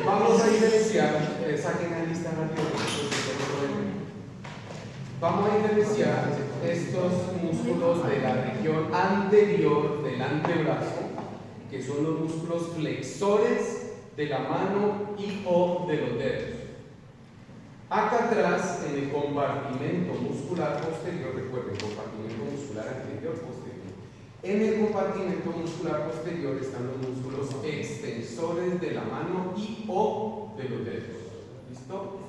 Vamos a diferenciar, saquen la lista rápido. Vamos a diferenciar estos músculos de la región anterior del antebrazo, que son los músculos flexores de la mano y o de los dedos. Acá atrás, en el compartimento muscular posterior, recuerden, compartimento muscular anterior, posterior. En el compartimento muscular posterior están los músculos extensores de la mano y o de los dedos. ¿Listo?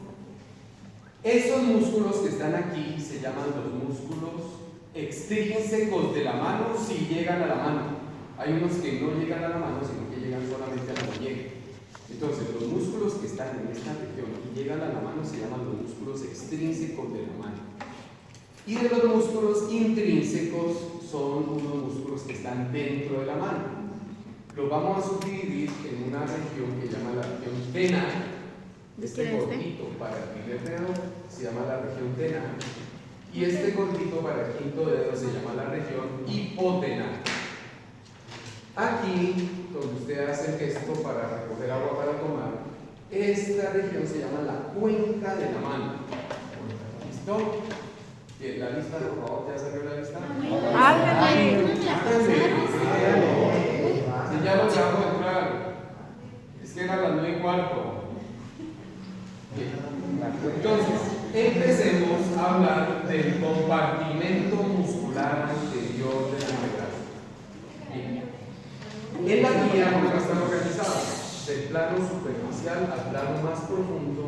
Esos músculos que están aquí se llaman los músculos extrínsecos de la mano si llegan a la mano. Hay unos que no llegan a la mano, sino que llegan solamente a la muñeca. Entonces, los músculos que están en esta región y llegan a la mano se llaman los músculos extrínsecos de la mano. Y de los músculos intrínsecos son unos músculos que están dentro de la mano. Los vamos a subdividir en una región que se llama la región tenal. Este gordito para el primer dedo se llama la región tenal. Y este gordito para el quinto dedo se llama la región hipotenal. Aquí, donde usted hace el gesto para recoger agua para tomar, esta región se llama la cuenca de la mano. ¿Listo? Bien, la lista, por favor, ¿ya salió la lista? Si ya lo acabo de entrar, es que era las 9:15. Entonces, empecemos a hablar del compartimento muscular anterior del antebrazo. En la guía vamos a estar organizados del plano superficial al plano más profundo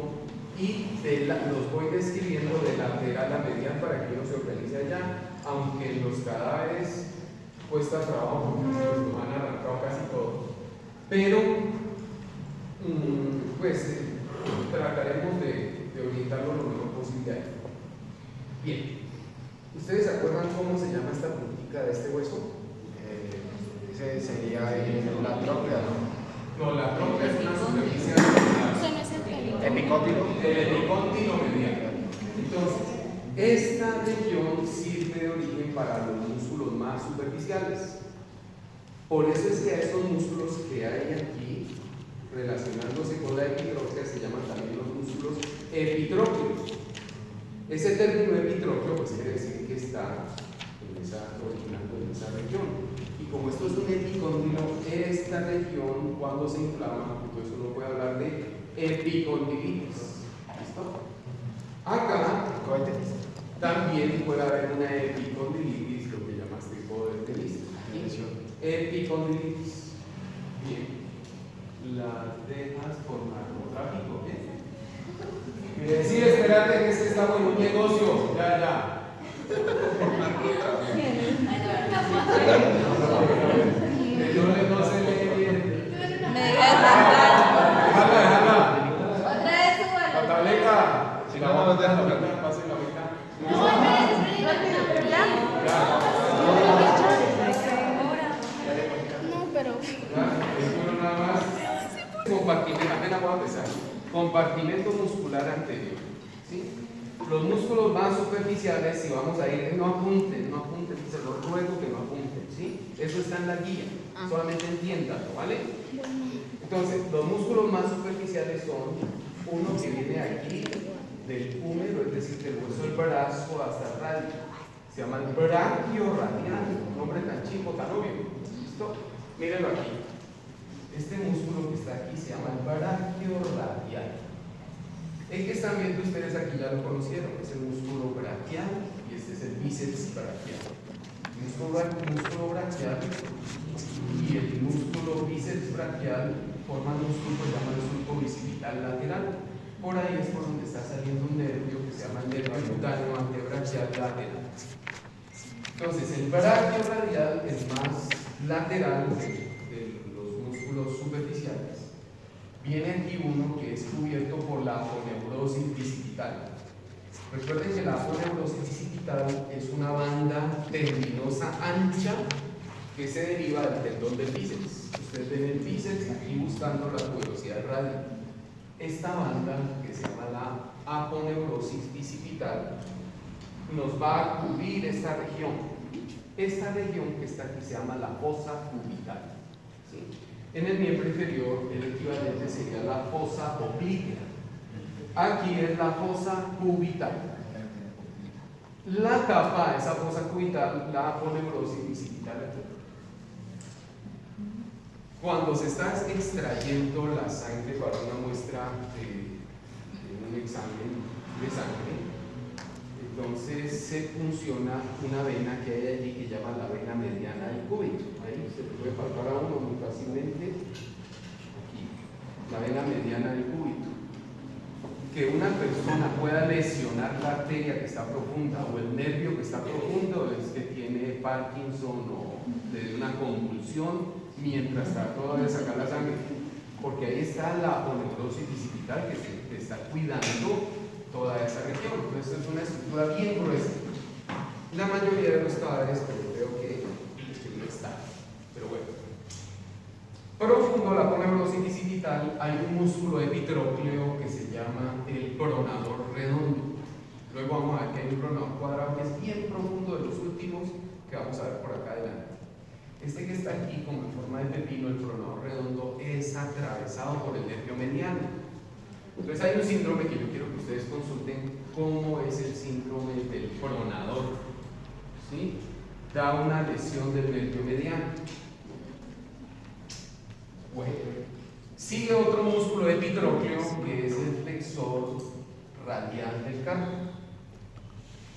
y los voy describiendo de lateral a medial para que uno se organice allá, aunque en los cadáveres cuesta trabajo porque se los han arrancado casi todos, pero pues trataremos de orientarlo lo mejor posible ahí. Bien, ¿ustedes se acuerdan cómo se llama esta puntica de este hueso? Ese sería la tróclea, ¿no? No, la tróclea es una superficie epicóndilo. El epicóndilo medial. Entonces, esta región sirve de origen para los músculos más superficiales. Por eso es que a esos músculos que hay aquí, relacionándose con la epitróclea, se llaman también los músculos epitrócleos. Ese término epitrócleo pues quiere decir que está originando en esa región. Y como esto es un epicóndilo, esta región cuando se inflama, entonces uno puede hablar de epicondilitis. ¿Listo? Acá también puede haber una epicondilitis, lo que llamaste hipodermitis. Epicondilitis. Bien. Las dejas por narcotráfico, ¿eh? Sí, espérate, que este está bueno, un negocio. Ya. No se lee bien. Déjala. Otra vez súbalo. La tableta. Si no, no deja la pase la mitad. No, pero. Uno nada más. Compartimento, apenas voy a empezar. Compartimento muscular anterior. ¿Sí? Los músculos más superficiales, si vamos a ir, no apunten, se los ruego que no apunten, ¿sí? Eso está en la guía, solamente entiéndanlo, ¿vale? Entonces, los músculos más superficiales son uno que viene aquí del húmero, es decir, del hueso del brazo hasta el radio. Se llama el brachioradial, un nombre tan chico, tan obvio. ¿Listo? Mírenlo aquí. Este músculo que está aquí se llama el brachioradial. El que están viendo ustedes aquí ya lo conocieron, es el músculo brachial y este es el bíceps brachial. El músculo brachial y el músculo bíceps brachial forman un surco llamado el surco bicipital lateral. Por ahí es por donde está saliendo un nervio que se llama el nervio cutáneo antebrachial lateral. Entonces, el brachioradial es más lateral de los músculos superficiales. Viene aquí uno que es cubierto por la aponeurosis bicipital. Recuerden que la aponeurosis bicipital es una banda tendinosa ancha que se deriva del tendón del bíceps. Ustedes ven el bíceps aquí buscando la tuberosidad radial. Esta banda, que se llama la aponeurosis bicipital, nos va a cubrir esta región. Esta región que está aquí se llama la fosa cubital. ¿Sí? En el miembro inferior, el equivalente sería la fosa oblitea. Aquí es la fosa cubital. La tapa de esa fosa cubital, la aponeurosis bicipital. Cuando se está extrayendo la sangre para una muestra de un examen de sangre, entonces se funciona una vena que hay allí que llama la vena mediana del cúbito. Ahí se le puede palpar a uno muy fácilmente. Aquí, la vena mediana del cúbito. Que una persona pueda lesionar la arteria que está profunda o el nervio que está profundo es que tiene Parkinson o le dé una convulsión mientras trató de sacar la sangre, porque ahí está la aponeurosis bicipital que está cuidando toda esa región. Entonces es una estructura bien gruesa. La mayoría de los cadáveres, pero creo que no está. Pero bueno. Profundo la aponeurosis bicipital hay un músculo epitrócleo que se llama el pronador redondo. Luego vamos a ver que hay un pronador cuadrado que es bien profundo, de los últimos que vamos a ver por acá adelante. Este que está aquí como en forma de pepino, el pronador redondo, es atravesado por el nervio mediano. Entonces hay un síndrome que yo quiero que ustedes consulten cómo es el síndrome del pronador. ¿Sí? Da una lesión del nervio mediano. Bueno, sigue otro músculo epitrócleo que es el flexor radial del carpo.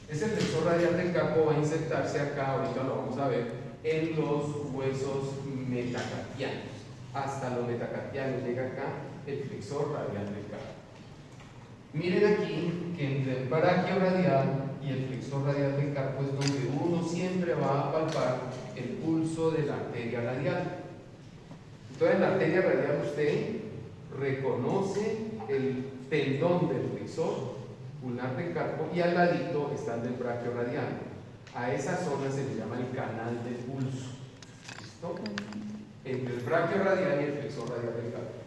Ese flexor radial del carpo va a insertarse acá, ahorita lo vamos a ver, en los huesos metacarpianos. Hasta los metacarpianos llega acá el flexor radial del carpo. Miren aquí que entre el brachioradial y el flexor radial del carpo es donde uno siempre va a palpar el pulso de la arteria radial. Entonces en la arteria radial usted reconoce el tendón del flexor ulnar del carpo y al ladito está el del brachioradial. A esa zona se le llama el canal del pulso. ¿Listo? Entre el brachioradial y el flexor radial del carpo.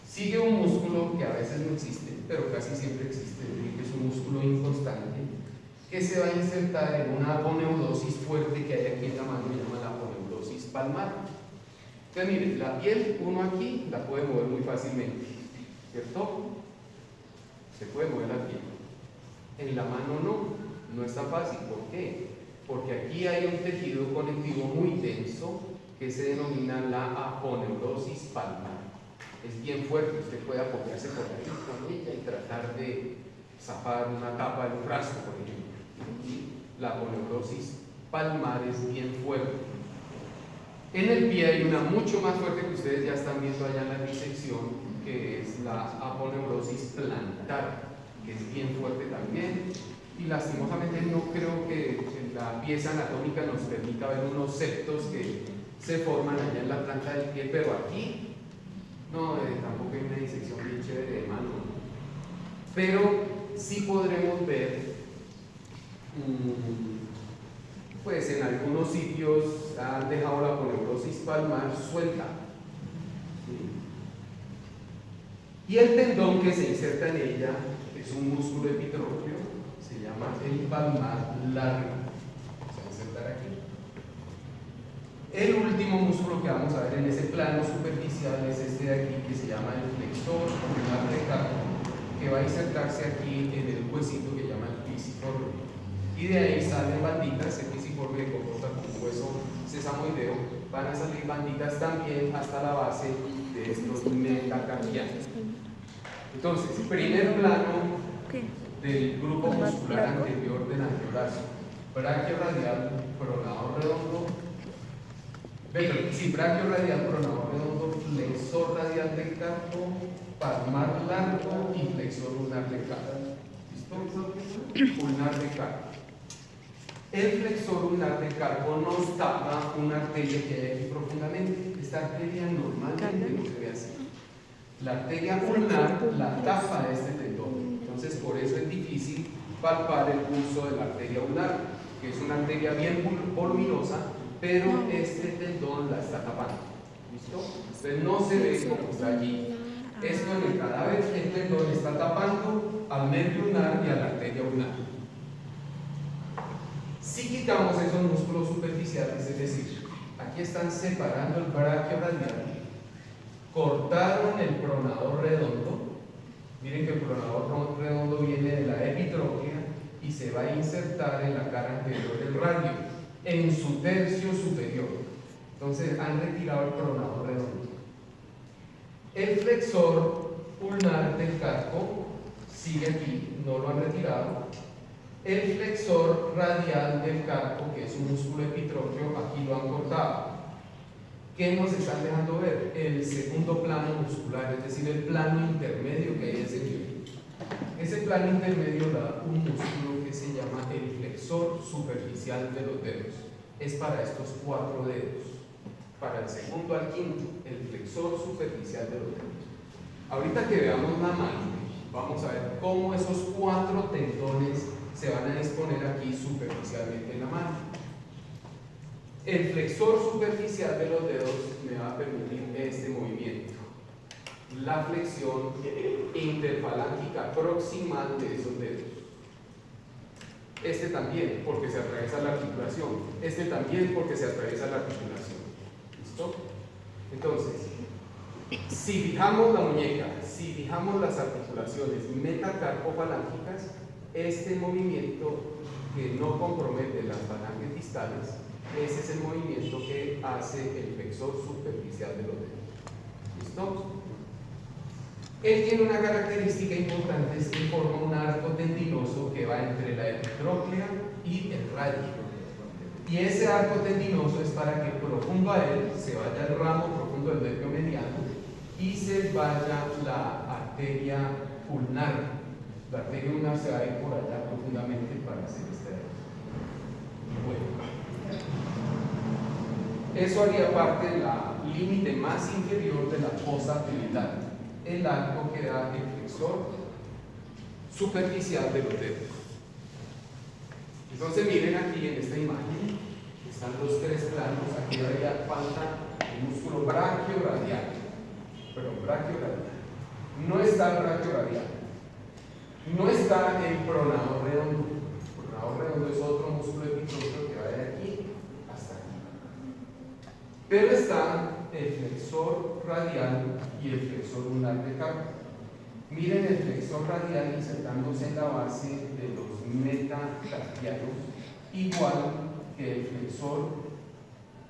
Sigue un músculo que a veces no existe, pero casi siempre existe, que es un músculo inconstante, que se va a insertar en una aponeurosis fuerte que hay aquí en la mano, que se llama la aponeurosis palmar. Entonces miren, la piel, uno aquí la puede mover muy fácilmente, ¿cierto? Se puede mover la piel. En la mano no es tan fácil. ¿Por qué? Porque aquí hay un tejido conectivo muy denso que se denomina la aponeurosis palmar. Es bien fuerte, usted puede apoyarse por ahí con ella y tratar de zafar una tapa de un frasco, por ejemplo. La aponeurosis palmar es bien fuerte. En el pie hay una mucho más fuerte que ustedes ya están viendo allá en la disección, que es la aponeurosis plantar, que es bien fuerte también. Y lastimosamente no creo que la pieza anatómica nos permita ver unos septos que se forman allá en la planta del pie, pero aquí no, tampoco hay una disección bien chévere de mano, pero sí podremos ver, pues en algunos sitios han dejado la aponeurosis palmar suelta. ¿Sí? Y el tendón que se inserta en ella es un músculo epitrócleo, se llama el palmar largo. Se va a insertar aquí. El último músculo que vamos a ver en ese plano superficial es este de aquí, que se llama el flexor ulnar del carpo, que va a insertarse aquí en el huesito que llama el pisiforme. Y de ahí salen banditas, el pisiforme se comporta como un hueso sesamoideo, van a salir banditas también hasta la base de estos metacarpianos. Entonces, primer plano del grupo muscular anterior del antebrazo, brachioradial, pronador redondo, brachioradial, pronador redondo, flexor radial del carpo, palmar largo y flexor ulnar del carpo. ¿Listo? Ulnar del carpo. El flexor ulnar del carpo nos tapa una arteria que hay aquí profundamente. Esta arteria normalmente no se ve así. La arteria ulnar la tapa de este tendón. Entonces, por eso es difícil palpar el pulso de la arteria ulnar, que es una arteria bien voluminosa, pero este tendón la está tapando. ¿Listo? Entonces, no se ve como está allí. Esto en el cadáver, el tendón está tapando al nervio ulnar y a la arteria ulnar. Si quitamos esos músculos superficiales, es decir, aquí están separando el brachioradial cortaron el pronador redondo. Miren que el pronador redondo viene de la epitróclea y se va a insertar en la cara anterior del radio, en su tercio superior. Entonces han retirado el pronador redondo. El flexor ulnar del carpo sigue aquí, no lo han retirado. El flexor radial del carpo, que es un músculo epitrócleo, aquí lo han cortado. ¿Qué nos están dejando ver? El segundo plano muscular, es decir, el plano intermedio que hay ese nivel. Ese plano intermedio da un músculo que se llama el flexor superficial de los dedos. Es para estos 4 dedos. Para el segundo al quinto, el flexor superficial de los dedos. Ahorita que veamos la mano, vamos a ver cómo esos 4 tendones se van a disponer aquí superficialmente en la mano. El flexor superficial de los dedos me va a permitir este movimiento. La flexión interfalángica proximal de esos dedos. Este también, porque se atraviesa la articulación. Este también, porque se atraviesa la articulación. ¿Listo? Entonces, si fijamos la muñeca, si fijamos las articulaciones metacarpofalángicas, este movimiento que no compromete las falanges distales, ese es el movimiento que hace el flexor superficial de los dedos. ¿Listo? Él tiene una característica importante, es que forma un arco tendinoso que va entre la epitróclea y el radio. Y ese arco tendinoso es para que profundo a él se vaya el ramo profundo del nervio mediano y se vaya la arteria ulnar. La arteria ulnar se va a ir por allá profundamente para hacer este arco. Bueno. Eso haría parte del límite más inferior de la fosa penital, el arco que da el flexor superficial de los dedos. Entonces miren aquí en esta imagen, están los 3 planos, aquí haría falta el músculo brachioradial, no está el brachioradial, no está el pronador redondo. El pronador redondo es otro músculo epitrócleo que va de aquí hasta aquí. Pero está el flexor radial y el flexor ulnar del carpo. Miren el flexor radial insertándose en la base de los metacarpianos, igual que el flexor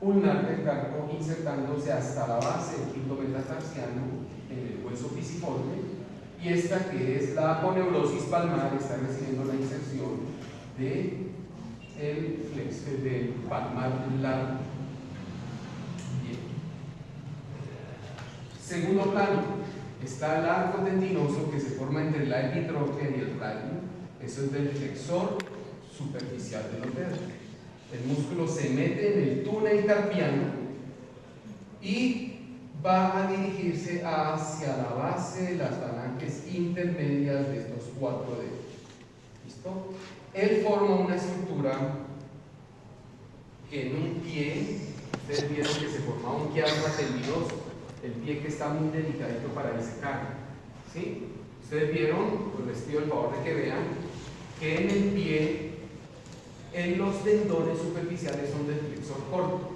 ulnar del carpo insertándose hasta la base del quinto metatarsiano en el hueso pisiforme, y esta que es la aponeurosis palmar está recibiendo la inserción del palmar largo. Bien. Segundo plano, está el arco tendinoso que se forma entre la epitróclea y el radio. Eso es del flexor superficial de los dedos. El músculo se mete en el túnel carpiano y va a dirigirse hacia la base de las falanges intermedias de estos 4 dedos. ¿Listo? Él forma una estructura que en un pie, ustedes vieron que se formaba un quiasma tendinoso, el pie que está muy delicadito para disecar. ¿Sí? Ustedes vieron, pues les pido el favor de que vean que en el pie, en los tendones superficiales son del flexor corto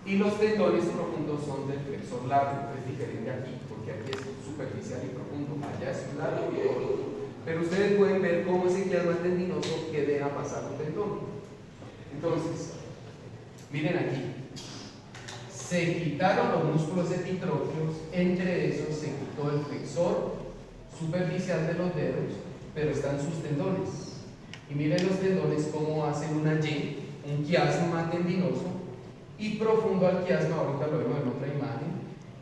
y los tendones profundos son del flexor largo. Es diferente aquí, porque aquí es superficial y profundo, allá es largo y corto. Pero ustedes pueden ver cómo ese quiasma tendinoso que deja pasar un tendón. Entonces, miren aquí, se quitaron los músculos epitrócleos, entre esos se quitó el flexor superficial de los dedos, pero están sus tendones. Y miren los tendones cómo hacen una Y, un quiasma tendinoso, y profundo al quiasma, ahorita lo vemos en otra imagen,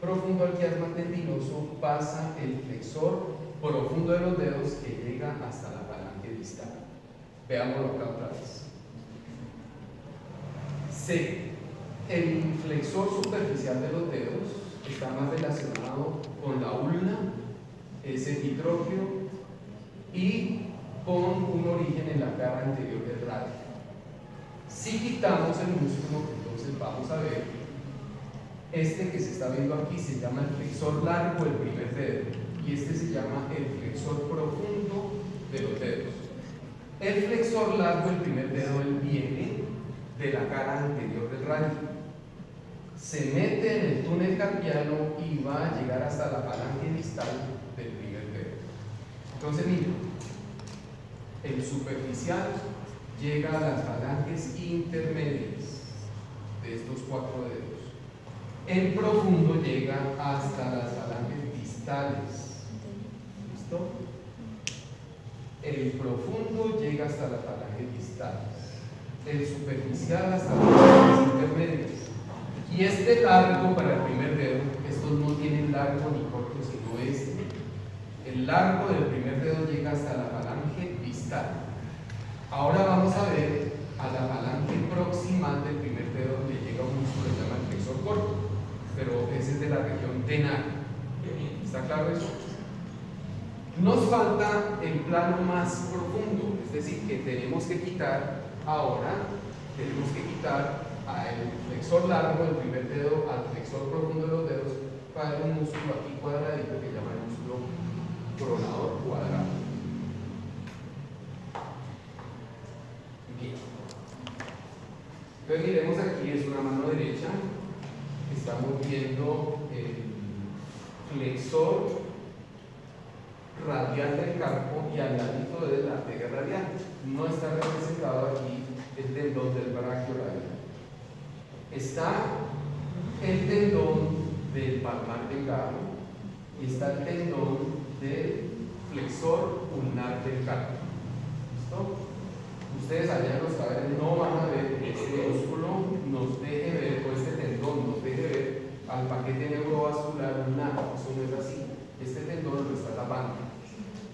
profundo al quiasma tendinoso pasa el flexor profundo de los dedos que llega hasta la falange distal. Veámoslo acá otra vez. C. El flexor superficial de los dedos está más relacionado con la ulna, es epitrócleo, y con un origen en la cara anterior del radio. Si quitamos el músculo, entonces vamos a ver, este que se está viendo aquí se llama el flexor largo del primer dedo, y este se llama el flexor profundo de los dedos. El flexor largo del primer dedo él viene de la cara anterior del radio. se mete en el túnel carpiano y va a llegar hasta la falange distal del primer dedo. Entonces, miren, el superficial llega a las falanges intermedias de estos 4 dedos. El profundo llega hasta las falanges distales. ¿Listo? El profundo llega hasta las falanges distales. El superficial hasta las falanges intermedias. Y este largo para el primer dedo, estos no tienen largo ni corto, sino este. El largo del primer dedo llega hasta la falange distal. Ahora vamos a ver a la falange proximal del primer dedo donde llega un músculo que se llama el flexor corto, pero ese es de la región tenar. ¿Está claro eso? Nos falta el plano más profundo, es decir, que tenemos que quitar ahora, al flexor largo del primer dedo al flexor profundo de los dedos para un músculo aquí cuadradito que se llama el músculo coronador cuadrado. Bien. Entonces miremos aquí, es una mano derecha, estamos viendo el flexor radial del carpo y al ladito de la arteria radial. No está representado aquí el tendón del braquio radial. Está el tendón del palmar delgado y está el tendón del flexor ulnar del carpo. ¿Listo? Ustedes allá en los caballeros no van a ver que este músculo nos deje ver, o este tendón nos deje ver al paquete neurovascular ulnar. Eso no es así. Este tendón lo está tapando.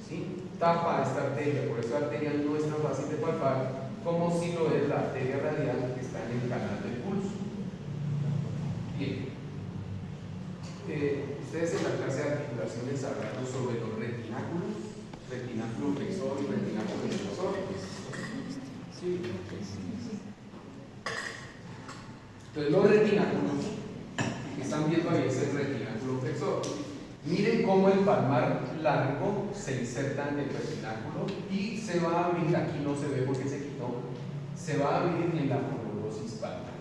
¿Sí? Tapa esta arteria, por eso la arteria no es tan fácil de palpar como si lo es la arteria radial que está en el canal del pulso. Bien. Ustedes en la clase de articulaciones hablaron sobre los retináculos, retináculo flexor y retináculo extensor. Sí. Entonces los retináculos que están viendo ahí es el retináculo flexor. Miren cómo el palmar largo se inserta en el retináculo y se va a abrir, aquí no se ve porque se quitó, se va a abrir en la aponeurosis palmar.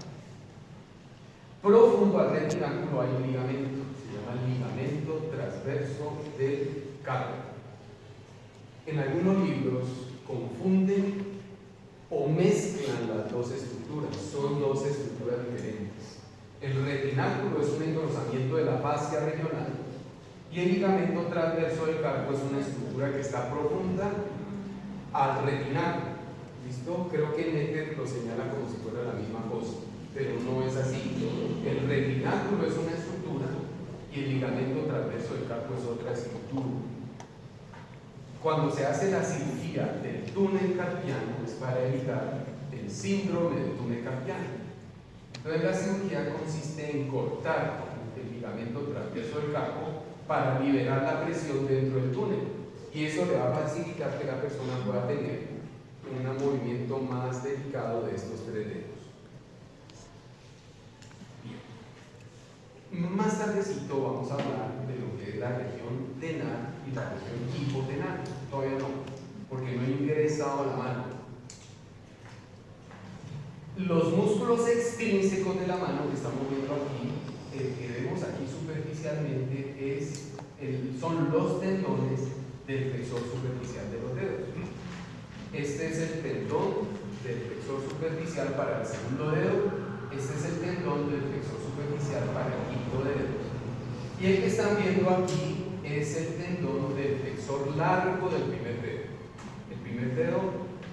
Profundo al retináculo hay un ligamento, se llama ligamento transverso del carpo. En algunos libros confunden o mezclan las dos estructuras, son dos estructuras diferentes. El retináculo es un engrosamiento de la fascia regional y el ligamento transverso del carpo es una estructura que está profunda al retináculo. ¿Listo? Creo que Netter lo señala como si fuera la misma cosa, pero no es así. El retináculo es una estructura y el ligamento transverso del carpo es otra estructura. Cuando se hace la cirugía del túnel carpiano es para evitar el síndrome del túnel carpiano. Entonces la cirugía consiste en cortar el ligamento transverso del carpo para liberar la presión dentro del túnel y eso le va a facilitar que la persona pueda tener un movimiento más delicado de estos 3 dedos. Bien. Más tardecito vamos a hablar de lo que es la región tenar y la región hipotenar. Todavía no, porque no he ingresado la mano. Los músculos extrínsecos de la mano que estamos viendo aquí, el que vemos aquí superficialmente son los tendones del flexor superficial de los dedos. Este es el tendón del flexor superficial para el segundo dedo, este es el tendón del flexor superficial para el quinto dedo. Y el que están viendo aquí es el tendón del flexor largo del primer dedo. El primer dedo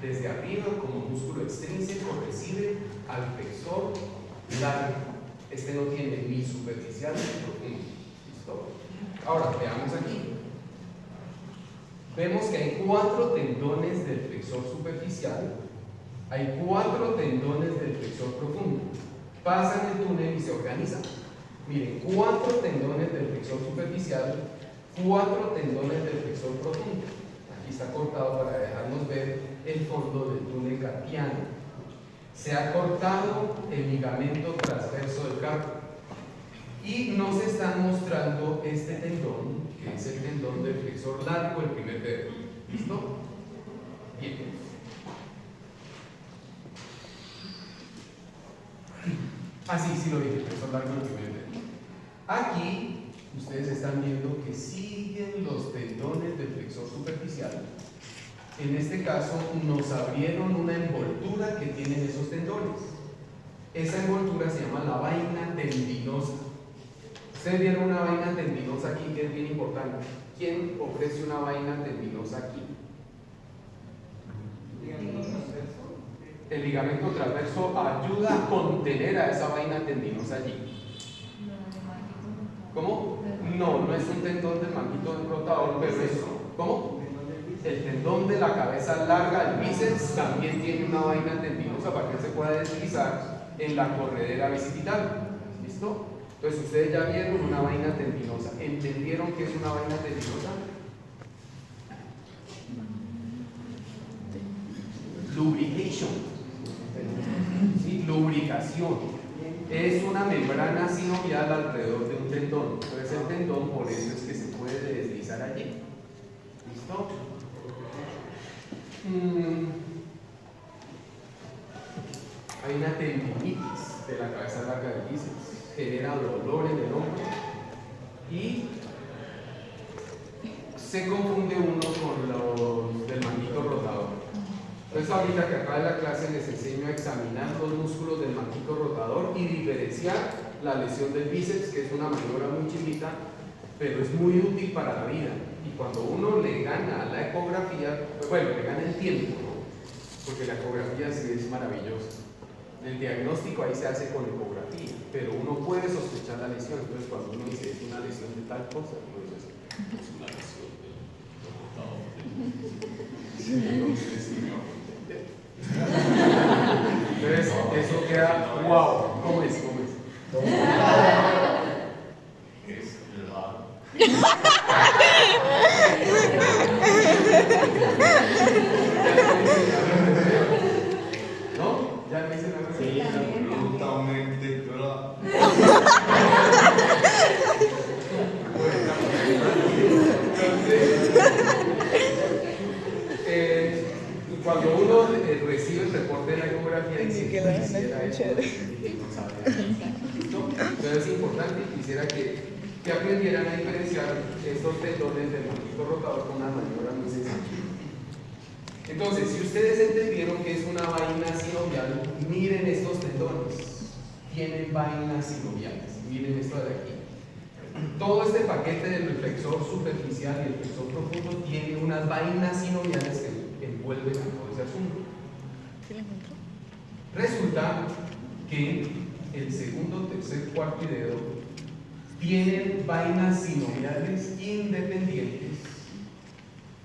desde arriba como músculo extrínseco recibe al flexor largo. Este no tiene ni superficial ni profundo. ¿Listo? Ahora veamos aquí. Vemos que hay 4 tendones del flexor superficial, hay 4 tendones del flexor profundo. Pasan el túnel y se organizan. Miren, 4 tendones del flexor superficial, 4 tendones del flexor profundo. Aquí está cortado para dejarnos ver el fondo del túnel carpiano. Se ha cortado el ligamento transverso del carpo y nos están mostrando este tendón, que es el tendón del flexor largo del primer dedo. ¿Listo? Bien. Sí lo dije, flexor largo en el primer dedo. Aquí ustedes están viendo que siguen los tendones del flexor superficial. En este caso nos abrieron una envoltura que tienen esos tendones. Esa envoltura se llama la vaina tendinosa. Ustedes vieron una vaina tendinosa aquí que es bien importante. ¿Quién ofrece una vaina tendinosa aquí? El ligamento transverso ayuda a contener a esa vaina tendinosa allí. ¿Cómo? No es un tendón del manguito rotador, pero es ¿cómo? El tendón de la cabeza larga, el bíceps, también tiene una vaina tendinosa para que se pueda deslizar en la corredera bicipital. ¿Listo? Entonces ustedes ya vieron una vaina tendinosa. ¿Entendieron qué es una vaina tendinosa? Lubrication. ¿Sí? Lubricación. Es una membrana sinovial alrededor de un tendón. Entonces el tendón por eso es que se puede deslizar allí. ¿Listo? Hay una tendinitis de la cabeza larga del bíceps, genera dolor en el hombro y se confunde uno con los del manguito rotador. Entonces ahorita que acaba la clase les enseño a examinar los músculos del manguito rotador y diferenciar la lesión del bíceps, que es una maniobra muy chiquita, pero es muy útil para la vida. Y cuando uno le gana a la ecografía, bueno, le gana el tiempo, ¿no? Porque la ecografía sí es maravillosa. El diagnóstico ahí se hace con ecografía, pero uno puede sospechar la lesión. Entonces cuando uno dice es una lesión de tal cosa, uno dice es una lesión del entonces eso queda wow. ¿Cómo es? Es raro. ¿No? ¿Ya me dicen algo? Sí, absolutamente raro. Cuando uno recibe el reporte de la ecografía dice que quisiera eso, no sabe. Entonces es importante y quisiera que aprendieran a diferenciar estos tendones del manguito rotador con una maniobra muy sencilla. Entonces, si ustedes entendieron que es una vaina sinovial, miren estos tendones. Tienen vainas sinoviales. Miren esto de aquí. Todo este paquete del flexor superficial y el flexor profundo tiene unas vainas sinoviales que envuelven a todo ese asunto. Resulta que el segundo, tercer, cuarto y dedo tienen vainas sinoviales independientes.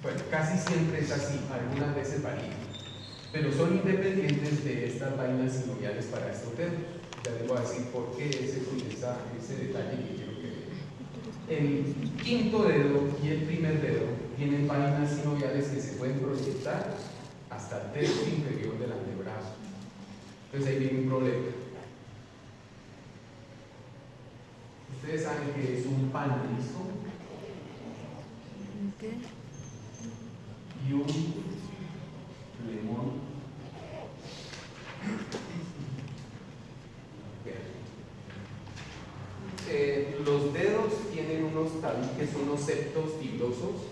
Bueno, casi siempre es así, algunas veces varía, pero son independientes de estas vainas sinoviales para estos dedos. Ya les voy a decir por qué ese detalle que quiero que vean. El quinto dedo y el primer dedo tienen vainas sinoviales que se pueden proyectar hasta el tercio inferior del antebrazo. Entonces ahí viene un problema. Ustedes saben que es un panalizo y un lemón. Los dedos tienen unos tabiques, unos septos fibrosos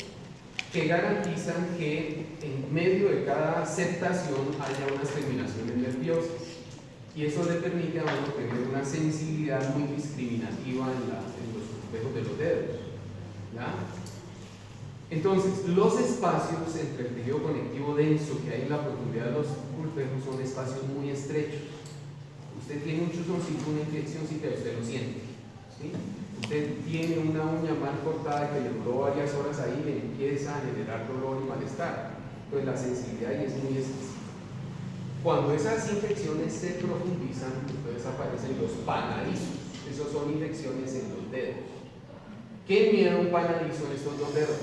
que garantizan que en medio de cada septación haya unas terminaciones nerviosas y eso le permite a uno tener una sensibilidad muy discriminativa en los espejos de los dedos. ¿Ya? Entonces, los espacios entre el tejido conectivo denso que hay en la profundidad de los pulpejos son espacios muy estrechos. Usted tiene un chuzoncito, una infeccióncita y usted lo siente. ¿Sí? Usted tiene una uña mal cortada que le duró varias horas ahí y le empieza a generar dolor y malestar. Entonces la sensibilidad ahí es muy específica. Cuando esas infecciones se profundizan, entonces aparecen los panalizos. Esos son infecciones en los dedos. ¿Qué miedo un panalizo en estos dos dedos?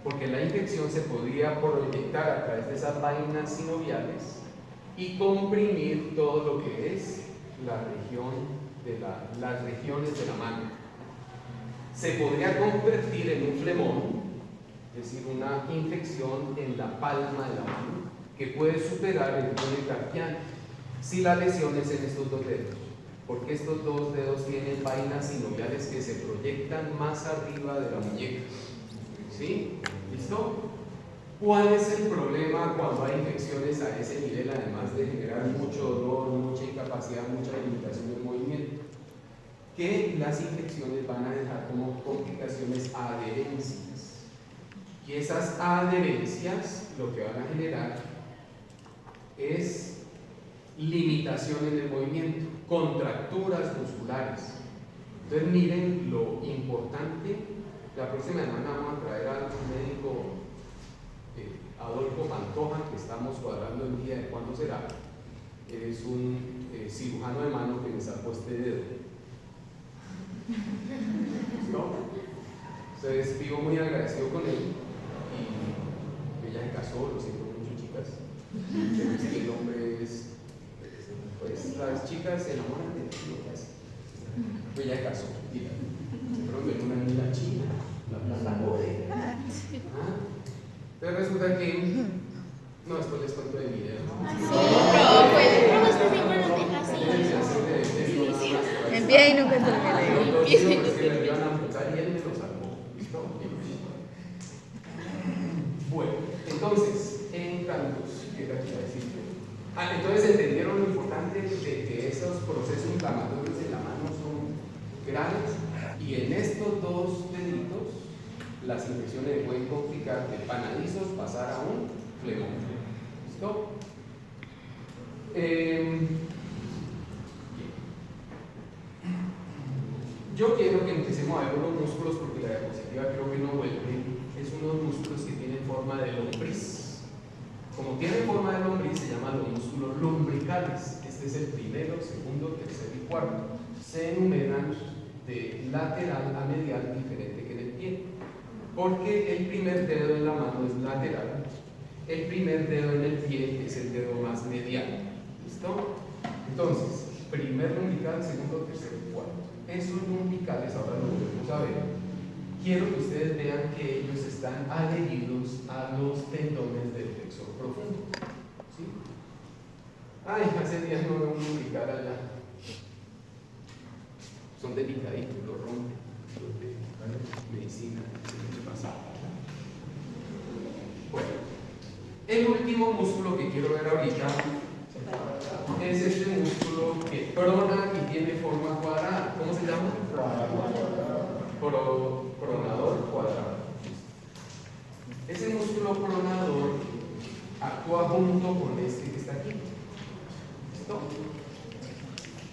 Porque la infección se podría proyectar a través de esas vainas sinoviales y comprimir todo lo que es las regiones de la mano. Se podría convertir en un flemón, es decir, una infección en la palma de la mano que puede superar el túnel carpiano si la lesión es en estos dos dedos. porque estos dos dedos tienen vainas sinoviales que se proyectan más arriba de la muñeca. ¿Sí? ¿Listo? ¿Cuál es el problema cuando hay infecciones a ese nivel, además de generar mucho dolor, mucha incapacidad, mucha limitación del movimiento? Que las infecciones van a dejar como complicaciones adherencias. Y esas adherencias lo que van a generar es limitación en el movimiento, contracturas musculares. Entonces miren lo importante. La próxima semana vamos a traer al médico Adolfo Pantoja, que estamos cuadrando el día de cuándo será. Él es un cirujano de mano que me sacó este dedo. ¿No? Entonces vivo muy agradecido con él y ella se casó, lo siento mucho, chicas. El hombre es, pues las chicas se enamoran de lo que hace. Ella se casó, mira, se fueron de una niña china, la jode. Pero resulta que, no, después les cuento de mi dedo. Empieza y nunca termina. Los hijos que me iban a amputar y él me lo salvó. ¿Listo? Bueno, entonces, encantos, ¿qué era que iba a decir? Entonces entendieron lo importante de que esos procesos inflamatorios en la mano son graves y en estos dos deditos las infecciones pueden complicar de panadizos pasar a un flegón. ¿Listo? Yo quiero que empecemos a ver unos músculos porque la diapositiva creo que no vuelve. Es unos músculos que tienen forma de lombriz. Como tienen forma de lombriz, se llaman los músculos lumbricales. Este es el primero, segundo, tercero y cuarto. Se enumeran de lateral a medial, diferente que en el pie. Porque el primer dedo en la mano es lateral, el primer dedo en el pie es el dedo más medial. ¿Listo? Entonces, primer lumbrical, segundo, tercero y cuarto. Esos lumbricales, ahora lo volvemos a ver. Quiero que ustedes vean que ellos están adheridos a los tendones del flexor profundo. ¿Sí? Ay, hace días no veo un lumbrical allá. Son delicaditos, los rompen. Los de medicina, ¿qué pasa? Bueno, el último músculo que quiero ver ahorita es este músculo que prona y tiene forma cuadrada. ¿Cómo se llama? Pronador cuadrado. Ese músculo pronador actúa junto con este que está aquí. ¿Listo?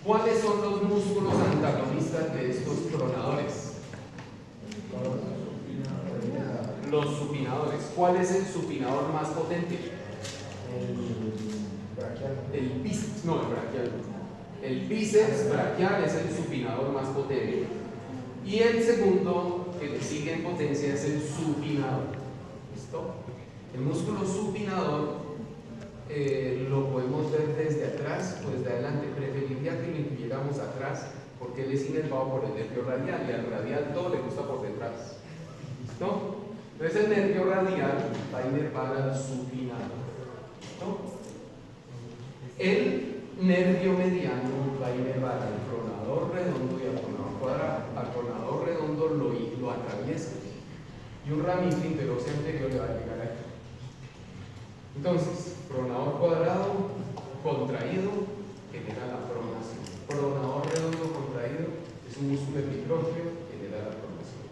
¿Cuáles son los músculos antagonistas de estos pronadores? Los supinadores. ¿Cuál es el supinador más potente? El bíceps, no, el braquial. El bíceps braquial es el supinador más potente. Y el segundo que le sigue en potencia es el supinador. ¿Listo? El músculo supinador lo podemos ver desde atrás o desde adelante. Preferiría que lo incluyéramos atrás porque él es inervado por el nervio radial y al radial todo le gusta por detrás. ¿Listo? Entonces el nervio radial va a inervar al supinador. ¿Listo? El nervio mediano va a inervar al pronador redondo y al pronador cuadrado. Al pronador redondo lo atraviesa y un ramito interoseo anterior le va a llegar aquí. Entonces, pronador cuadrado contraído genera la pronación. Pronador redondo contraído es un músculo epitrófeo, genera la pronación.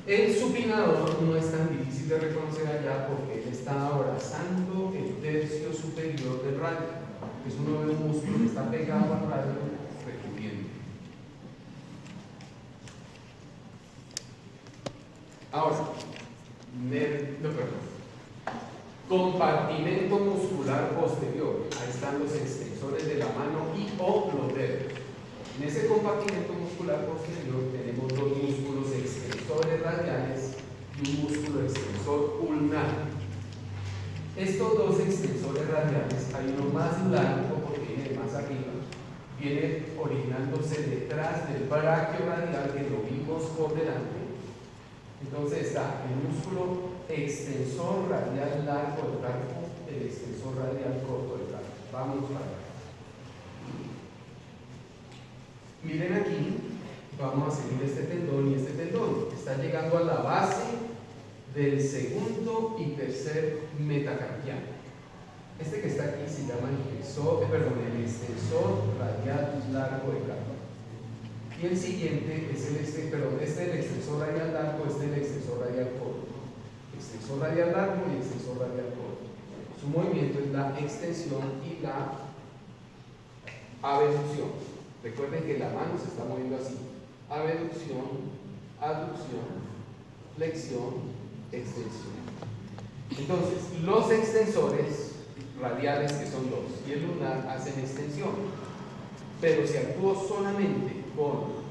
El supinador no es tan difícil de reconocer allá porque él está abrazando el tercio superior del radio. Es uno de los músculos que está pegado al radio recubriendo. Ahora, compartimento muscular posterior. Ahí están los extensores de la mano y o los dedos. En ese compartimento muscular posterior tenemos dos músculos extensores radiales y un músculo extensor ulnar. Estos dos extensores radiales, hay uno más largo porque viene más arriba, viene originándose detrás del braquio radial que lo vimos por delante. Entonces está el músculo extensor radial largo del braquio, el extensor radial corto del braquio. Vamos para acá. Miren aquí, vamos a seguir este tendón y este tendón. Está llegando a la base del segundo y tercer metacarpiano. Este que está aquí se llama el extensor radial largo de carpo. Y el siguiente es este es el extensor radial largo, este es el extensor radial corto. Extensor radial largo y extensor radial corto. Su movimiento es la extensión y la abducción. Recuerden que la mano se está moviendo así: abducción, aducción, flexión, extensión. Entonces, los extensores radiales, que son dos, y el lunar hacen extensión. Pero si actúo solamente con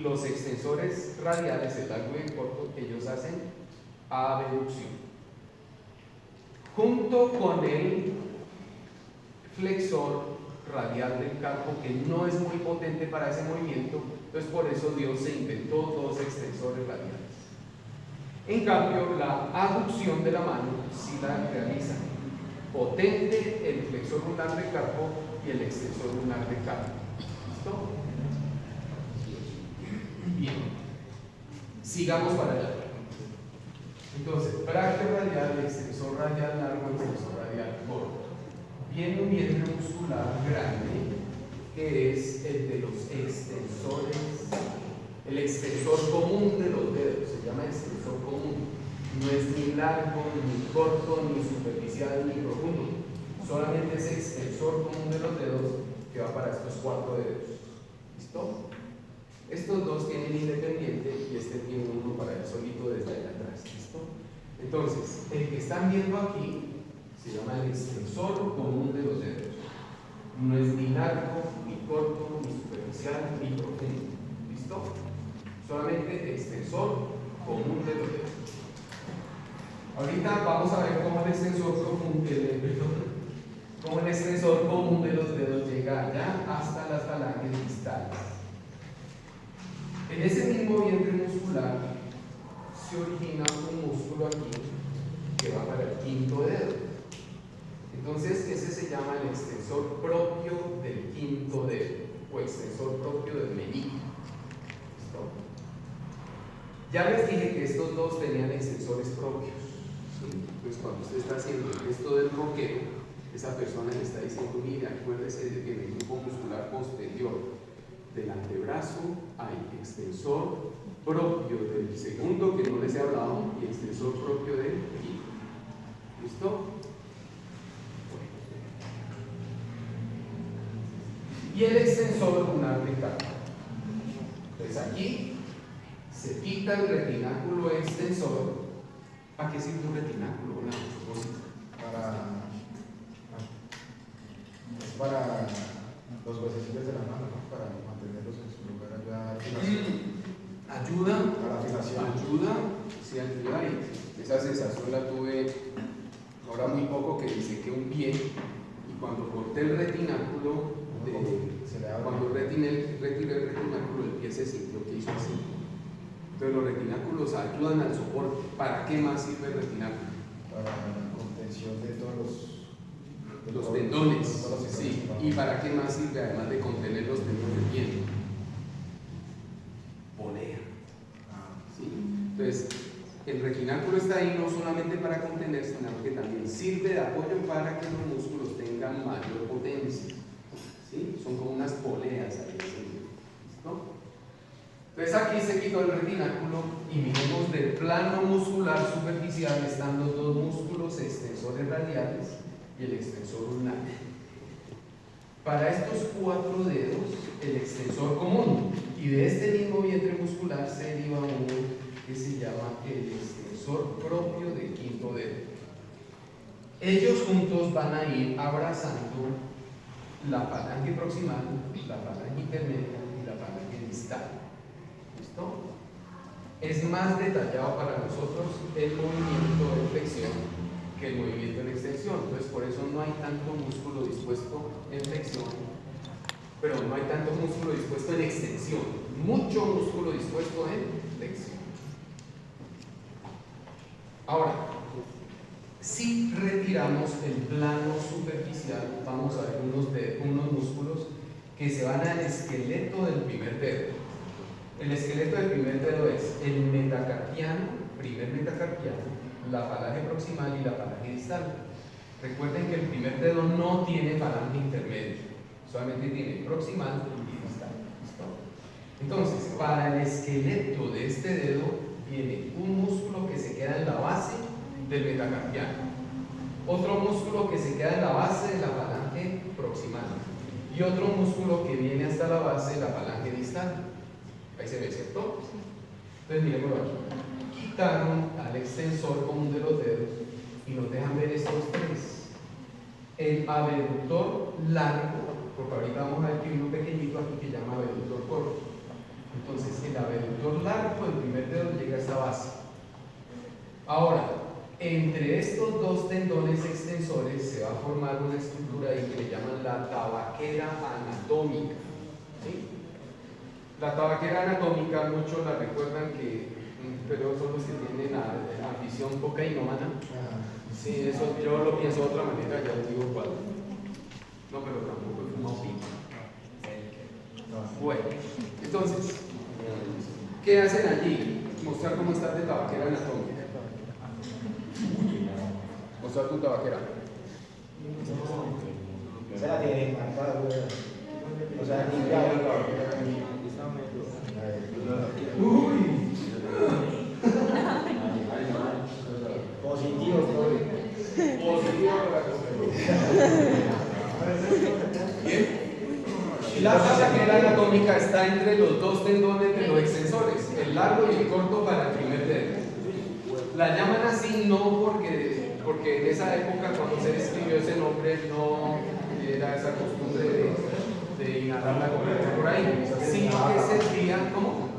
los extensores radiales, el largo y el corto, ellos hacen abducción. Junto con el flexor radial del carpo, que no es muy potente para ese movimiento, entonces por eso Dios se inventó dos extensores radiales. En cambio, la aducción de la mano sí la realiza potente el flexor lunar del carpo y el extensor lunar del carpo. ¿Listo? Bien. Sigamos para allá. Entonces, braquio radial, extensor radial largo, extensor radial corto. Viene un miembro muscular grande que es el de los extensores, el extensor común de los dedos, se llama extensor común. No es ni largo, ni corto, ni superficial, ni profundo. Solamente es extensor común de los dedos que va para estos 4 dedos. ¿Listo? Estos dos tienen independiente y este tiene uno para él solito desde allá atrás. ¿Listo? Entonces, el que están viendo aquí se llama el extensor común de los dedos. No es ni largo, ni corto, ni superficial, ni profundo. ¿Listo? Solamente extensor común de los dedos. Ahorita vamos a ver cómo el extensor común de los dedos llega allá hasta las falanges distales. En ese mismo vientre muscular se origina un músculo aquí que va para el quinto dedo. Entonces ese se llama el extensor propio del quinto dedo o extensor propio del meñique. ¿Listo? Ya les dije que estos dos tenían extensores propios. Entonces cuando usted está haciendo esto del roqueo, esa persona le está diciendo: mire, acuérdese de que en el grupo muscular posterior del antebrazo hay extensor propio del segundo, que no les he hablado, y extensor propio del quinto. ¿Listo? Y el extensor lunar del carpo. Entonces aquí se quita el retináculo extensor. ¿Para qué sirve un retináculo? Para los huesecillos de la mano, ¿no? Para mantenerlos en su lugar allá. Ayuda. Para la afinación. Ayuda. Sí, ayuda. Y esa sensación la tuve ahora muy poco, que disequé un pie y cuando corté el retináculo, cuando retiré el retináculo, el pie se sintió que hizo así. Entonces los retináculos ayudan al soporte. ¿Para qué más sirve el retináculo? Para la contención de todos los tendones. Sí. ¿Y para qué más sirve además de contener los tendones bien? Polea. ¿Sí? Entonces, el retináculo está ahí no solamente para contener, sino que también sirve de apoyo para que los músculos tengan mayor potencia. ¿Sí? Son como unas poleas ahí. ¿Listo? Entonces aquí se quitó el retináculo y miremos del plano muscular superficial están los dos músculos extensores radiales y el extensor lunar. Para estos 4 dedos, el extensor común, y de este mismo vientre muscular se deriva uno que se llama el extensor propio del quinto dedo. Ellos juntos van a ir abrazando la falange proximal, la falange intermedia y la falange distal. ¿Listo? Es más detallado para nosotros el movimiento de flexión que el movimiento en extensión. Entonces, por eso no hay tanto músculo dispuesto en flexión, pero no hay tanto músculo dispuesto en extensión. Mucho músculo dispuesto en flexión. Ahora, si retiramos el plano superficial, vamos a ver unos músculos que se van al esqueleto del primer dedo. El esqueleto del primer dedo es el metacarpiano, primer metacarpiano, la falange proximal y la falange distal. Recuerden que el primer dedo no tiene falange intermedia, solamente tiene proximal y distal. ¿Listo? Entonces, para el esqueleto de este dedo viene un músculo que se queda en la base del metacarpiano, otro músculo que se queda en la base de la falange proximal y otro músculo que viene hasta la base de la falange distal. Ahí se ve, ¿cierto? Entonces miremoslo aquí. Quitaron al extensor común de los dedos y nos dejan ver estos tres. El abductor largo, porque ahorita vamos a ver que hay uno pequeñito aquí que llama abductor corto. Entonces el abductor largo del primer dedo llega a esta base. Ahora, entre estos dos tendones extensores se va a formar una estructura ahí que le llaman la tabaquera anatómica. ¿Sí? La tabaquera anatómica, muchos la recuerdan pero son los que tienen afición cocainómana. Sí, eso yo lo pienso de otra manera, ya les digo cuál. No, pero tampoco he fumado pipa. Bueno, entonces, ¿qué hacen allí? Mostrar cómo está de tabaquera anatómica. Mostrar tu tabaquera. Se la tiene marcada, o sea, limpiada la tabaquera. Uy. Positivo, Positivo para Bien. La tabaquera anatómica está entre los dos tendones de los extensores, el largo y el corto para el primer dedo. La llaman así no porque en esa época, cuando se escribió ese nombre, no era esa costumbre de inhalar la cocaína por ahí, sino que servía, ¿cómo?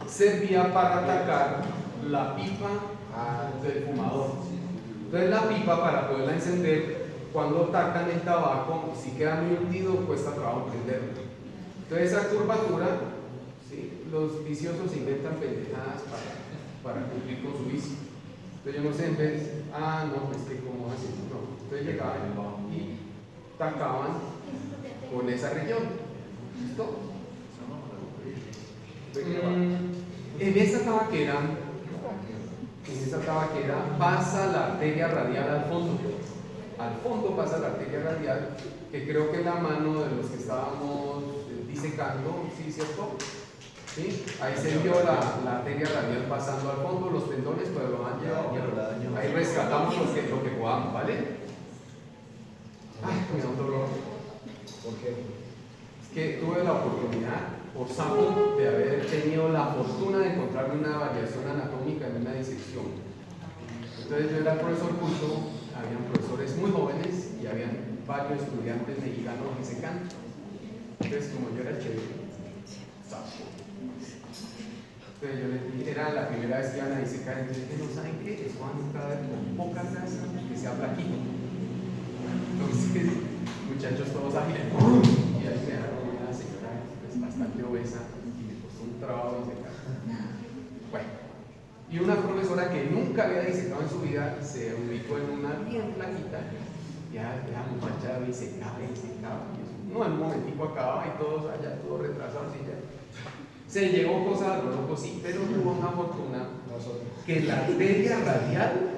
Servía para atacar la pipa del fumador. Entonces la pipa, para poderla encender, cuando tacan el tabaco, si queda muy hundido, cuesta trabajo prenderlo. Entonces esa curvatura, ¿sí? Los viciosos inventan pendejadas para cumplir con su vicio. Entonces yo no sé, en vez, no, pues que cómo hacen, no. Entonces llegaban y tacaban con esa región. ¿Listo? En esa tabaquera pasa la arteria radial al fondo. Al fondo pasa la arteria radial, que creo que es la mano de los que estábamos disecando, ¿sí, cierto? ¿Sí? Ahí se vio la arteria radial pasando al fondo, los tendones, pero lo han llevado. Ahí rescatamos lo que podamos, ¿vale? Ay, me da un dolor. ¿Por qué? Es que tuve la oportunidad, por sapo, de haber tenido la fortuna de encontrarme una variación anatómica en una disección. Entonces yo era el profesor curso, habían profesores muy jóvenes y habían varios estudiantes mexicanos disecando. Entonces, como yo era chévere, sapo. Entonces yo les dije, era la primera vez que iban a disecar, entonces que no saben qué, es Juan cada vez con poca grasa, que sea flaquito. Entonces, muchachos todos ágiles, y ahí me dieron una señora pues, bastante obesa y me costó un trabajo disecar. Bueno, y una profesora que nunca había disecado en su vida se ubicó en una bien flaquita, ya la muchacha disecaba. No, en un momentico acababa y todos allá, todos retrasados y ya. Se llevó cosas a lo loco, sí, pero tuvo una fortuna que la arteria radial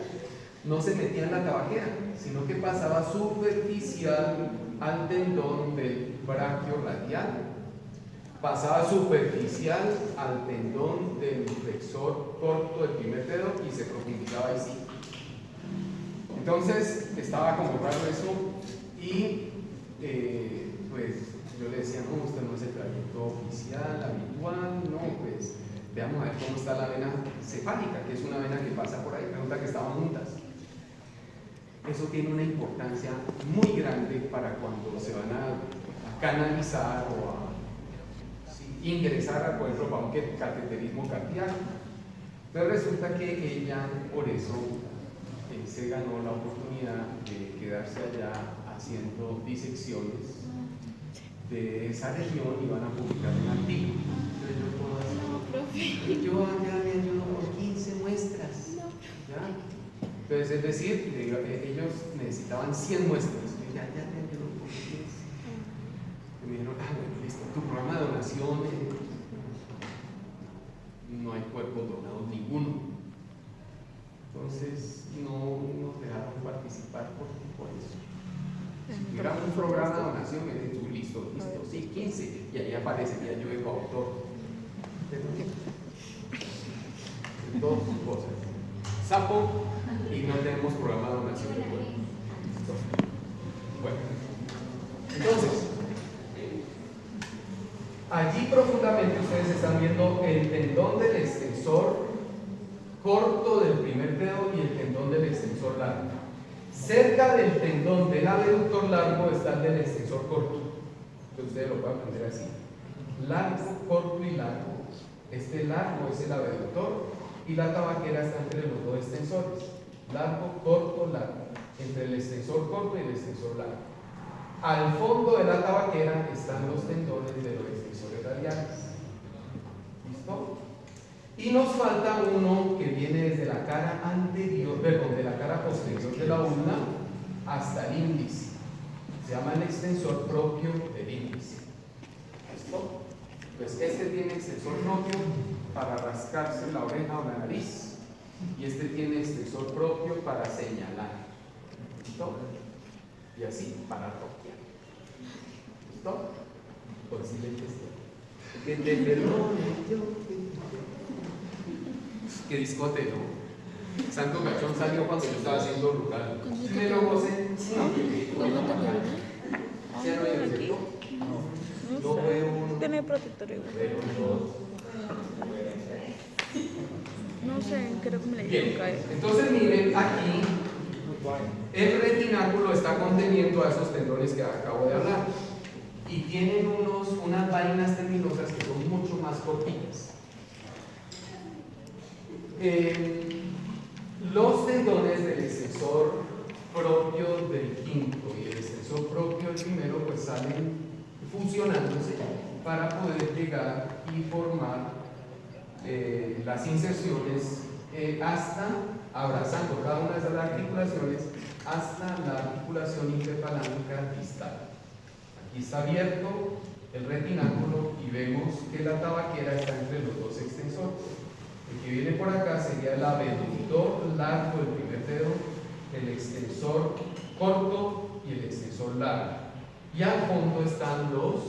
no se metía en la tabaquera, sino que pasaba superficial al tendón del braquio radial, pasaba superficial al tendón del flexor corto del primer dedo y se profundizaba ahí sí. Entonces estaba como raro eso y pues yo le decía, no, usted no es el trayecto oficial, habitual, no, pues veamos a ver cómo está la vena cefálica, que es una vena que pasa por ahí, pregunta que estaban juntas. Eso tiene una importancia muy grande para cuando se van a canalizar o a ingresar a, por ejemplo, para un cateterismo cardíaco. Entonces resulta que ella, por eso, se ganó la oportunidad de quedarse allá haciendo disecciones de esa región y van a publicar un artículo. Entonces yo puedo decir, yo allá me ayudo con 15 muestras. ¿Ya? Entonces, es decir, ellos necesitaban 100 muestras. Ya te ayudo con 15. Me entonces no nos dejaron participar por eso. Si tuviéramos un programa de donación, me dicen tú, listo, sí, 15, y ahí aparecería yo de coautor. Dos cosas. Sapo, y no tenemos programa de donación. Bueno, entonces, allí profundamente ustedes están viendo el tendón del extensor corto del primer dedo y el tendón del extensor largo. Cerca del tendón del abductor largo está el del extensor corto. Entonces ustedes lo pueden aprender así: largo, corto y largo. Este largo es el abductor y la tabaquera está entre los dos extensores. Largo, corto, largo. Entre el extensor corto y el extensor largo. Al fondo de la tabaquera están los tendones de los extensores radiales. ¿Listo? Y nos falta uno que viene desde la cara anterior, perdón, de la cara posterior de la ulna hasta el índice. Se llama el extensor propio del índice. ¿Listo? Pues este tiene extensor propio para rascarse la oreja o la nariz, y este tiene extensor propio para señalar. ¿Listo? Y así para toquear. ¿Listo? Por decirle que discote, ¿no? Santo Cachón salió cuando yo estaba haciendo rural. Me lo gocé. ¿Ya no hay cierto? No veo uno. Tiene protector igual. No sé, creo que me le Bien, dieron caer. entonces miren aquí, el retináculo está conteniendo a esos tendones que acabo de hablar, y tienen unas vainas tendinosas que son mucho más cortitas. Los tendones del extensor propio del quinto y el extensor propio del primero pues salen fusionándose para poder llegar y formar las inserciones hasta, abrazando cada una de esas articulaciones, hasta la articulación interfalámica distal. Aquí está abierto el retináculo y vemos que la tabaquera está entre los dos extensores. El que viene por acá sería el abductor largo del primer dedo, el extensor corto y el extensor largo. Y al fondo están los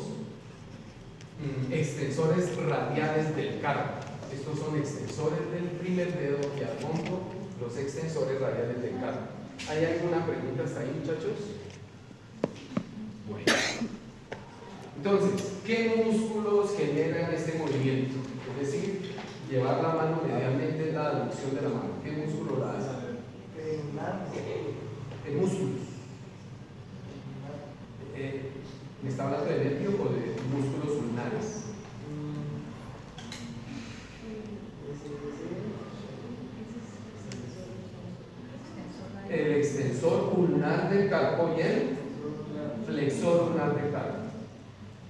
extensores radiales del carpo. Estos son extensores del primer dedo y al fondo los extensores radiales del carpo. ¿Hay alguna pregunta hasta ahí, muchachos? Bueno. Entonces, ¿qué músculos generan este movimiento? Es decir, llevar la mano medialmente en la aducción de la mano. ¿Qué músculo la hace? Músculos. ¿Me está hablando de nervio o de músculos ulnares? El extensor ulnar del carpo y el flexor ulnar del carpo.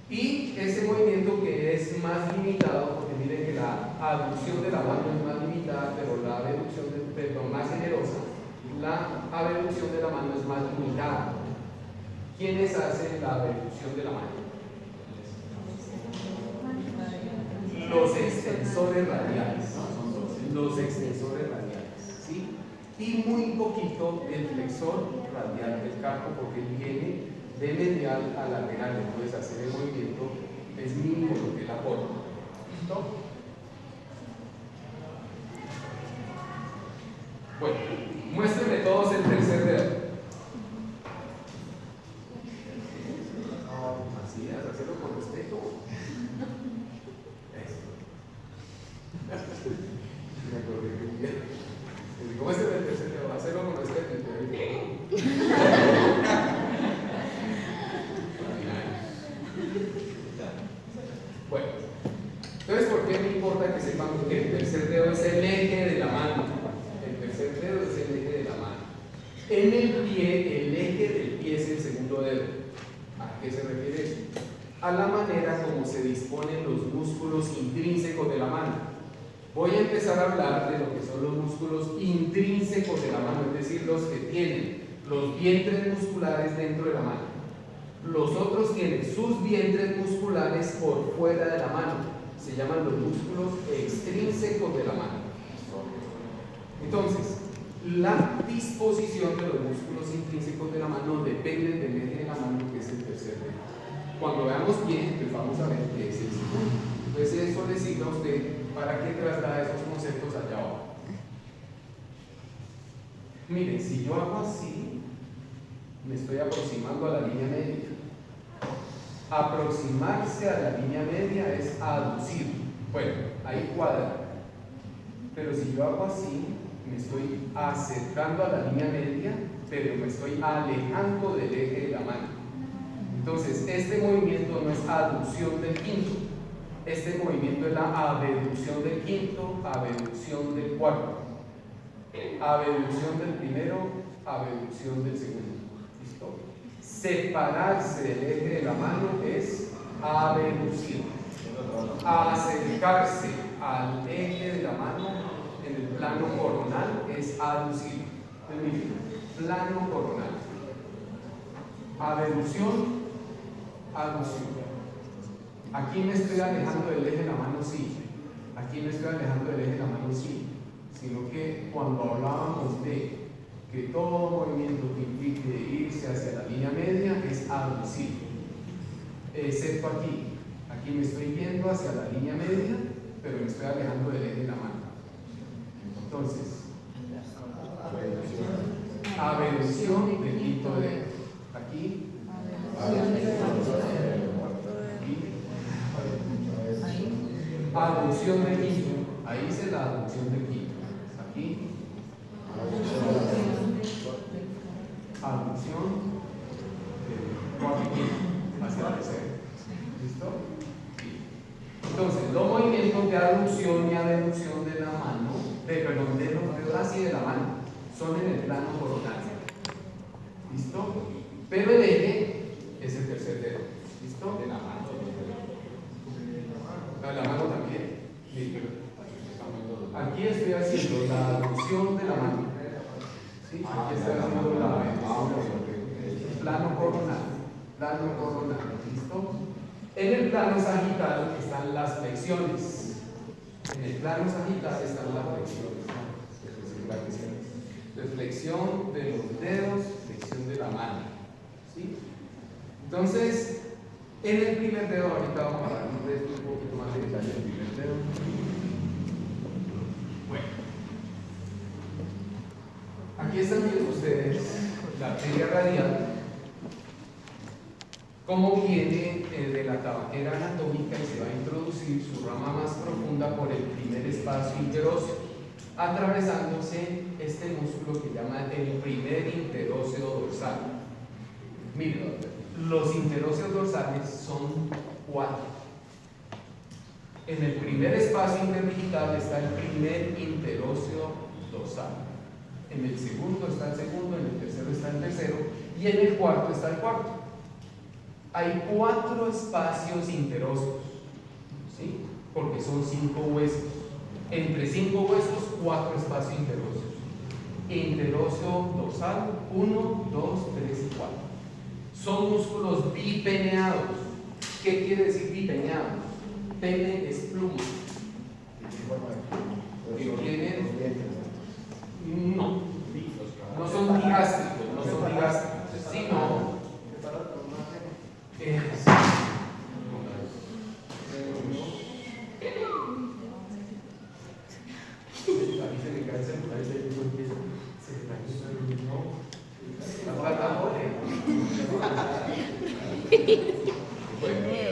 Y ese movimiento que es más limitado, porque miren que la abducción de la mano es más limitada, pero la abducción más generosa, la abducción de la mano es más limitada. ¿Quiénes hacen la abducción de la mano? Los extensores radiales. Los extensores radiales, ¿sí? Y muy poquito el flexor radial del carpo, porque viene de medial a lateral, entonces hacer el movimiento es mínimo lo que él aporta. ¿Listo? Bueno, muéstrenme todos el tercer dedo. Así es, hacerlo con respeto. Eso. Me acordé que un día. ¿Cómo es el tercer dedo? Hacerlo con respeto. Bueno, entonces, ¿por qué me importa que sepan que el tercer dedo es el eje de la mano? El tercer dedo es el eje de la mano. En el pie, el eje del pie es el segundo dedo. ¿A qué se refiere eso? A la manera como se disponen los músculos intrínsecos de la mano. Voy a empezar a hablar de lo que son los músculos intrínsecos de la mano, es decir, los que tienen los vientres musculares dentro de la mano. Los otros tienen sus vientres musculares por fuera de la mano. Se llaman los músculos extrínsecos de la mano. Entonces, La disposición de los músculos intrínsecos de la mano depende del eje de la mano, que es el tercer dedo. Cuando veamos bien, pues vamos a ver qué es el segundo. Entonces eso le sirve a usted para que traslade esos conceptos allá abajo. Miren, si yo hago así, me estoy aproximando a la línea media. Aproximarse a la línea media es aducir. Bueno, ahí cuadra. Pero si yo hago así, me estoy acercando a la línea media, pero me estoy alejando del eje de la mano. Entonces, este movimiento no es aducción del quinto. Este movimiento es la abducción del quinto, abducción del cuarto. Abducción del primero, abducción del segundo. ¿Listo? Separarse del eje de la mano es abducir. Acercarse al eje de la mano en el plano coronal es aducir. Miren, plano coronal. Abducción, aducción. Aquí me estoy alejando del eje de la mano, sí. Aquí me estoy alejando del eje de la mano, sí. Sino que cuando hablábamos de que todo movimiento que implique irse hacia la línea media es aducir. Excepto aquí. Aquí me estoy yendo hacia la línea media, pero me estoy alejando del eje de la mano. Entonces, abducción del quinto dedo. Aquí. Aducción del quinto. Ahí hice la aducción del quinto. Aquí. Aducción del cuarto y quinto hacia el tercero. ¿Listo? Sí. Entonces, los movimientos de aducción y abducción de la mano, perdón, de los dedos así de la mano, son en el plano coronal. ¿Listo? Pero el eje es el tercer dedo. ¿Listo? De la mano. La mano también. Sí, aquí estoy haciendo la aducción de la mano. ¿Sí? Aquí estoy haciendo la abducción. Plano coronal. Plano coronal. ¿Listo? En el plano sagital están las flexiones. En el plano sagital están las flexiones. Flexión de los dedos, flexión de la mano. ¿Sí? Entonces, en el primer dedo, ahorita vamos a hablar un poquito más de detalle del primer dedo. Bueno, aquí están viendo ustedes la arteria radial, cómo viene de la tabajera anatómica y se va a introducir su rama más profunda por el primer espacio interóseo, atravesándose este músculo que llama el primer interóseo dorsal. Miren, los interóseos dorsales son 4. En el primer espacio interdigital está el primer interóseo dorsal. En el segundo está el segundo, en el tercero está el tercero y en el cuarto está el cuarto. Hay 4 espacios interóseos, ¿sí? Porque son 5 huesos. Entre 5 huesos, 4 espacios interóseos. Interóseo dorsal, 1, 2, 3 y 4. Son músculos bipeneados. ¿Qué quiere decir bipeneados? Pene es pluma. No son digástricos, no son digástricos, sino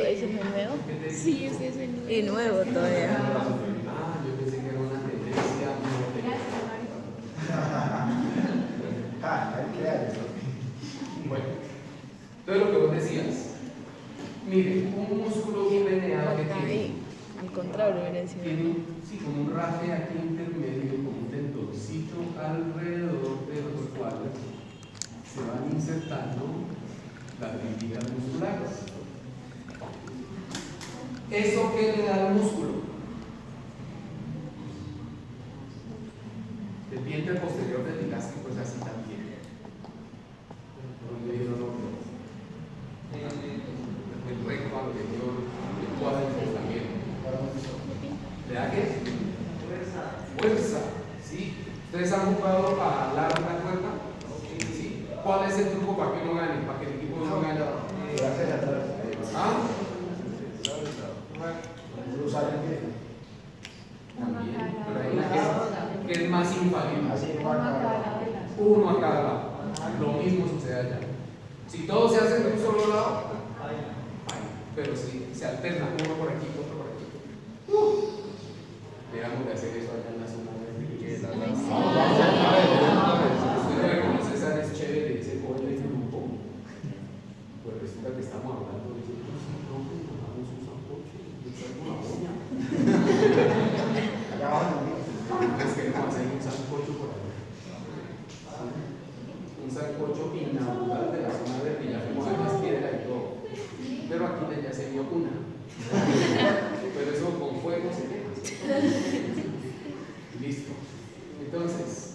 ¿Ese es nuevo? Sí, ese es nuevo. Y nuevo todavía. Yo pensé que era una tendencia. Bueno, entonces lo que vos decías, mire, un músculo bipeneado que tiene, Al contrario, herencia. sí, como un rafe aquí intermedio, como un tendoncito alrededor de los cuales se van insertando las fibras musculares. ¿Eso qué le da al músculo? El diente posterior del digástrico es así también. El recto anterior, el cuádriceps también. ¿Le da qué? Fuerza. ¿Sí? ¿Ustedes han jugado a alar la cuerda? Sí. ¿Cuál es el truco para que no gane? Para que el equipo no gane. ¿Ah? Cruzar el pie. También. Pero hay una que es más infalible. Así no va a acabar. Uno a cada lado. Lo mismo sucede allá. Si todos se hacen de un solo lado, pero si se alterna uno por aquí, otro por aquí. Dejamos de hacer eso allá en la zona de usted reconoce esa es chévere, ese pollo en grupo. Pues resulta que estamos hablando de eso. No, tomamos un sancocho, yo traigo una olla. Allá abajo. Es que no hacer un sancocho por ahí. Un sancocho inaugural de la zona de Villa, como de las piedras y todo. Pero aquí ya se vio una. Pero eso con fuego se quema. Listo. Entonces,